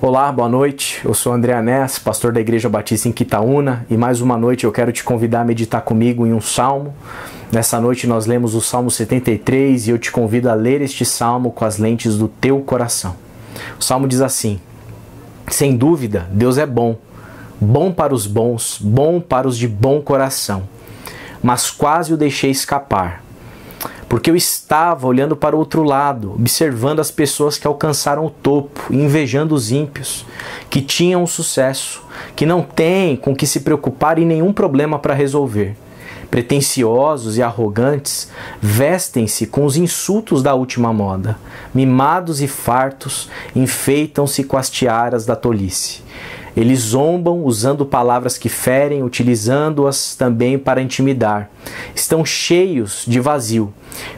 Olá, boa noite. Eu sou André Anés, pastor da Igreja Batista em Quitaúna, e mais uma noite eu quero te convidar a meditar comigo em um salmo. Nessa noite nós lemos o Salmo 73 e eu te convido a ler este salmo com as lentes do teu coração. O salmo diz assim: sem dúvida, Deus é bom, bom para os bons, bom para os de bom coração, mas quase o deixei escapar, porque eu estava olhando para o outro lado, observando as pessoas que alcançaram o topo, invejando os ímpios, que tinham sucesso, que não têm com que se preocupar e nenhum problema para resolver. Pretensiosos e arrogantes, vestem-se com os insultos da última moda. Mimados e fartos, enfeitam-se com as tiaras da tolice. Eles zombam usando palavras que ferem, utilizando-as também para intimidar. Estão cheios de vazio,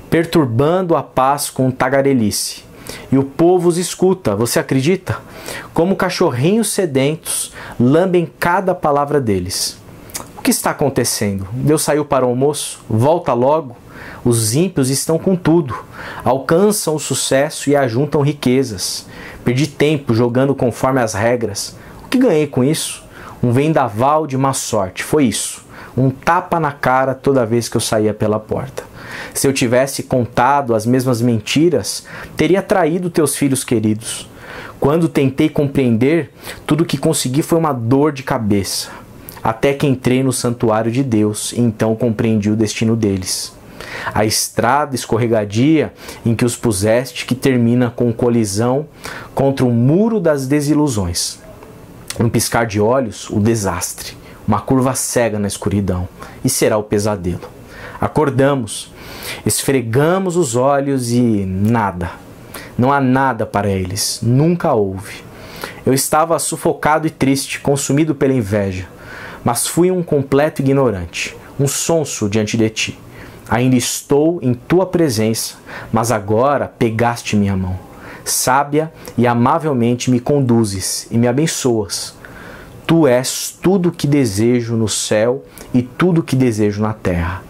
perturbando a paz com tagarelice. E o povo os escuta, você acredita? Como cachorrinhos sedentos, lambem cada palavra deles. O que está acontecendo? Deus saiu para o almoço? Volta logo? Os ímpios estão com tudo, alcançam o sucesso e ajuntam riquezas. Perdi tempo jogando conforme as regras. O que ganhei com isso? Um vendaval de má sorte, foi isso. Um tapa na cara toda vez que eu saía pela porta. Se eu tivesse contado as mesmas mentiras, teria traído teus filhos queridos. Quando tentei compreender, tudo que consegui foi uma dor de cabeça. Até que entrei no santuário de Deus, e então compreendi o destino deles. A estrada escorregadia em que os puseste, que termina com colisão contra o muro das desilusões. Um piscar de olhos, o desastre, uma curva cega na escuridão, e será o pesadelo. Acordamos, esfregamos os olhos e nada. Não há nada para eles, nunca houve. Eu estava sufocado e triste, consumido pela inveja, mas fui um completo ignorante, um sonso diante de ti. Ainda estou em tua presença, mas agora pegaste minha mão. Sábia e amavelmente me conduzes e me abençoas. Tu és tudo o que desejo no céu e tudo o que desejo na terra.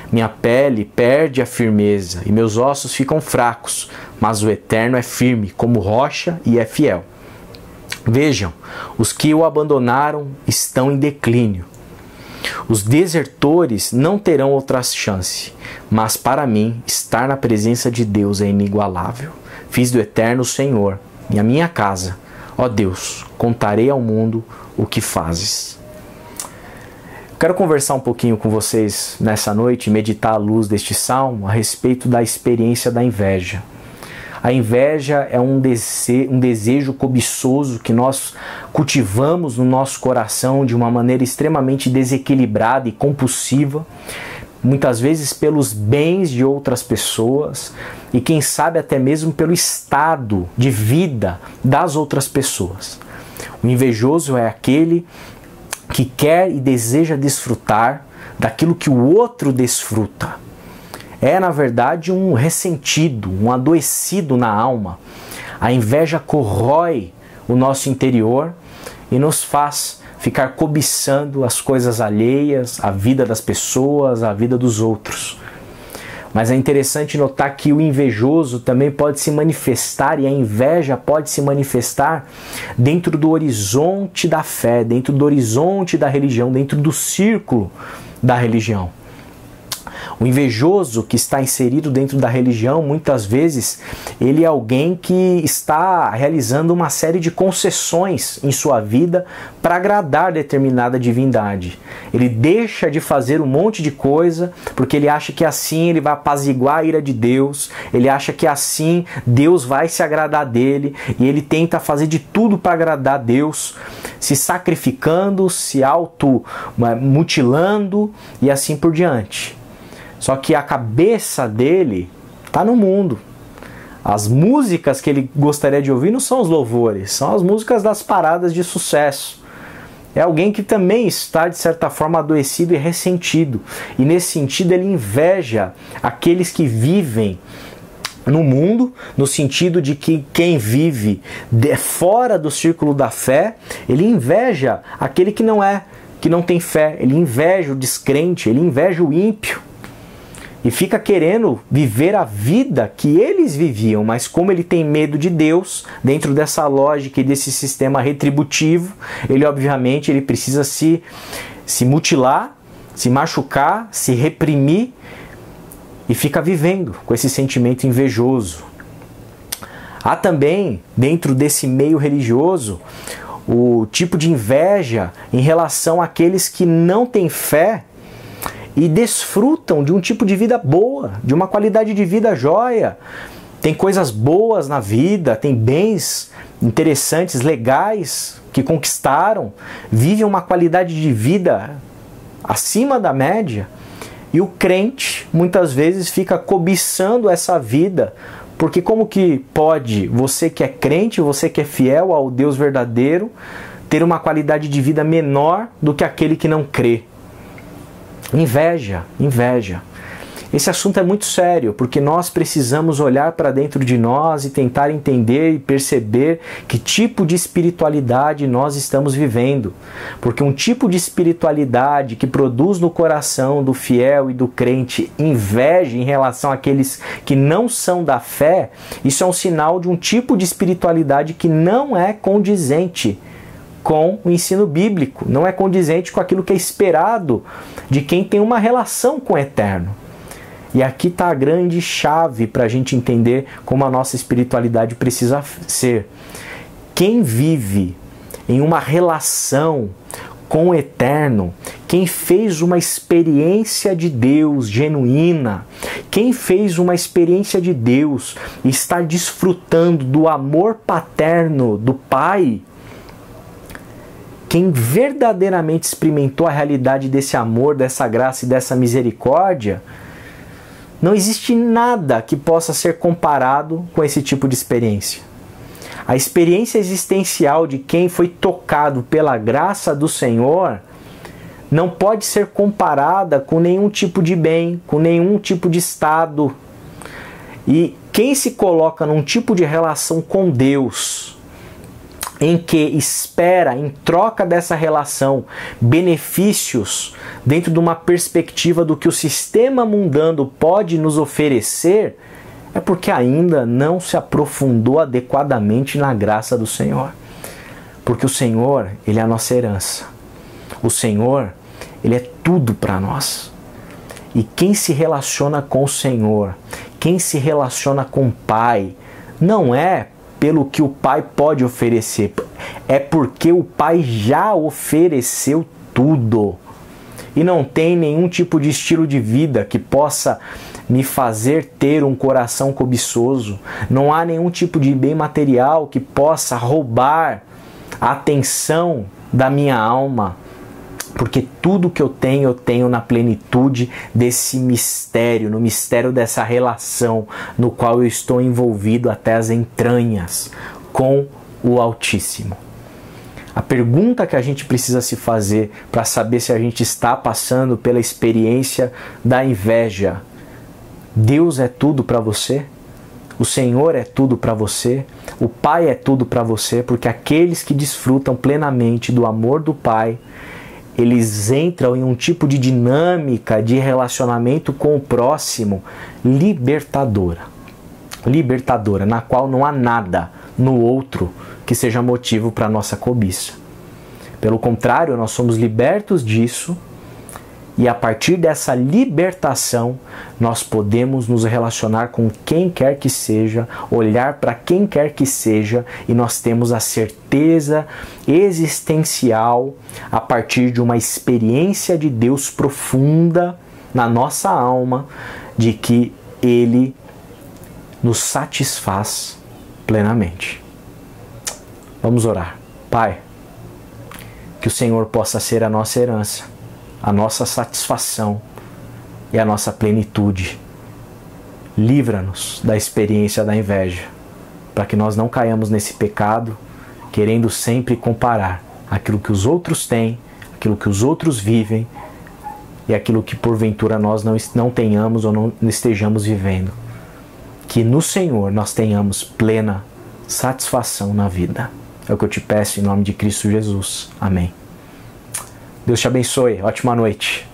Minha pele perde a firmeza e meus ossos ficam fracos, mas o Eterno é firme como rocha e é fiel. Vejam, os que o abandonaram estão em declínio. Os desertores não terão outra chance, mas para mim, estar na presença de Deus é inigualável. Fiz do Eterno o Senhor, e a minha casa. Ó Deus, contarei ao mundo o que fazes. Quero conversar um pouquinho com vocês nessa noite, meditar à luz deste salmo, a respeito da experiência da inveja. A inveja é um desejo cobiçoso que nós cultivamos no nosso coração de uma maneira extremamente desequilibrada e compulsiva, muitas vezes pelos bens de outras pessoas e quem sabe até mesmo pelo estado de vida das outras pessoas. O invejoso é aquele que quer e deseja desfrutar daquilo que o outro desfruta. É, na verdade, um ressentido, um adoecido na alma. A inveja corrói o nosso interior e nos faz ficar cobiçando as coisas alheias, a vida das pessoas, a vida dos outros. Mas é interessante notar que o invejoso também pode se manifestar, e a inveja pode se manifestar dentro do horizonte da fé, dentro do horizonte da religião, dentro do círculo da religião. O invejoso que está inserido dentro da religião, muitas vezes, ele é alguém que está realizando uma série de concessões em sua vida para agradar determinada divindade. Ele deixa de fazer um monte de coisa porque ele acha que assim ele vai apaziguar a ira de Deus, ele acha que assim Deus vai se agradar dele, e ele tenta fazer de tudo para agradar a Deus, se sacrificando, se auto-mutilando e assim por diante. Só que a cabeça dele está no mundo. As músicas que ele gostaria de ouvir não são os louvores, são as músicas das paradas de sucesso. É alguém que também está, de certa forma, adoecido e ressentido. E nesse sentido ele inveja aqueles que vivem no mundo, no sentido de que quem vive fora do círculo da fé, ele inveja aquele que não tem fé, ele inveja o descrente, ele inveja o ímpio. e fica querendo viver a vida que eles viviam, mas como ele tem medo de Deus, dentro dessa lógica e desse sistema retributivo, ele obviamente ele precisa se mutilar, se machucar, se reprimir e fica vivendo com esse sentimento invejoso. Há também, dentro desse meio religioso, o tipo de inveja em relação àqueles que não têm fé e desfrutam de um tipo de vida boa, de uma qualidade de vida jóia. Tem coisas boas na vida, tem bens interessantes, legais, que conquistaram, vivem uma qualidade de vida acima da média. E o crente, muitas vezes, fica cobiçando essa vida, porque como que pode você que é crente, você que é fiel ao Deus verdadeiro, ter uma qualidade de vida menor do que aquele que não crê? Inveja, inveja. Esse assunto é muito sério, porque nós precisamos olhar para dentro de nós e tentar entender e perceber que tipo de espiritualidade nós estamos vivendo. Porque um tipo de espiritualidade que produz no coração do fiel e do crente inveja em relação àqueles que não são da fé, isso é um sinal de um tipo de espiritualidade que não é condizente com o ensino bíblico, não é condizente com aquilo que é esperado de quem tem uma relação com o eterno. E aqui está a grande chave para a gente entender como a nossa espiritualidade precisa ser. Quem vive em uma relação com o eterno, quem fez uma experiência de Deus genuína, quem fez uma experiência de Deus e está desfrutando do amor paterno do Pai, quem verdadeiramente experimentou a realidade desse amor, dessa graça e dessa misericórdia, não existe nada que possa ser comparado com esse tipo de experiência. A experiência existencial de quem foi tocado pela graça do Senhor não pode ser comparada com nenhum tipo de bem, com nenhum tipo de estado. E quem se coloca num tipo de relação com Deus, em que espera, em troca dessa relação, benefícios dentro de uma perspectiva do que o sistema mundano pode nos oferecer, é porque ainda não se aprofundou adequadamente na graça do Senhor. Porque o Senhor, Ele é a nossa herança. O Senhor, Ele é tudo para nós. E quem se relaciona com o Senhor, quem se relaciona com o Pai, não é pelo que o Pai pode oferecer, é porque o Pai já ofereceu tudo. E não tem nenhum tipo de estilo de vida que possa me fazer ter um coração cobiçoso. Não há nenhum tipo de bem material que possa roubar a atenção da minha alma. Porque tudo que eu tenho na plenitude desse mistério, no mistério dessa relação no qual eu estou envolvido até as entranhas com o Altíssimo. A pergunta que a gente precisa se fazer para saber se a gente está passando pela experiência da inveja: Deus é tudo para você? O Senhor é tudo para você? O Pai é tudo para você? Porque aqueles que desfrutam plenamente do amor do Pai, eles entram em um tipo de dinâmica de relacionamento com o próximo libertadora, na qual não há nada no outro que seja motivo para a nossa cobiça. Pelo contrário, nós somos libertos disso, e a partir dessa libertação nós podemos nos relacionar com quem quer que seja, olhar para quem quer que seja, e nós temos a certeza existencial, a partir de uma experiência de Deus profunda na nossa alma, de que Ele nos satisfaz plenamente. Vamos orar. Pai, que o Senhor possa ser a nossa herança, a nossa satisfação e a nossa plenitude. Livra-nos da experiência da inveja, para que nós não caiamos nesse pecado, querendo sempre comparar aquilo que os outros têm, aquilo que os outros vivem e aquilo que porventura nós não tenhamos ou não estejamos vivendo. Que no Senhor nós tenhamos plena satisfação na vida. É o que eu te peço em nome de Cristo Jesus. Amém. Deus te abençoe. Ótima noite.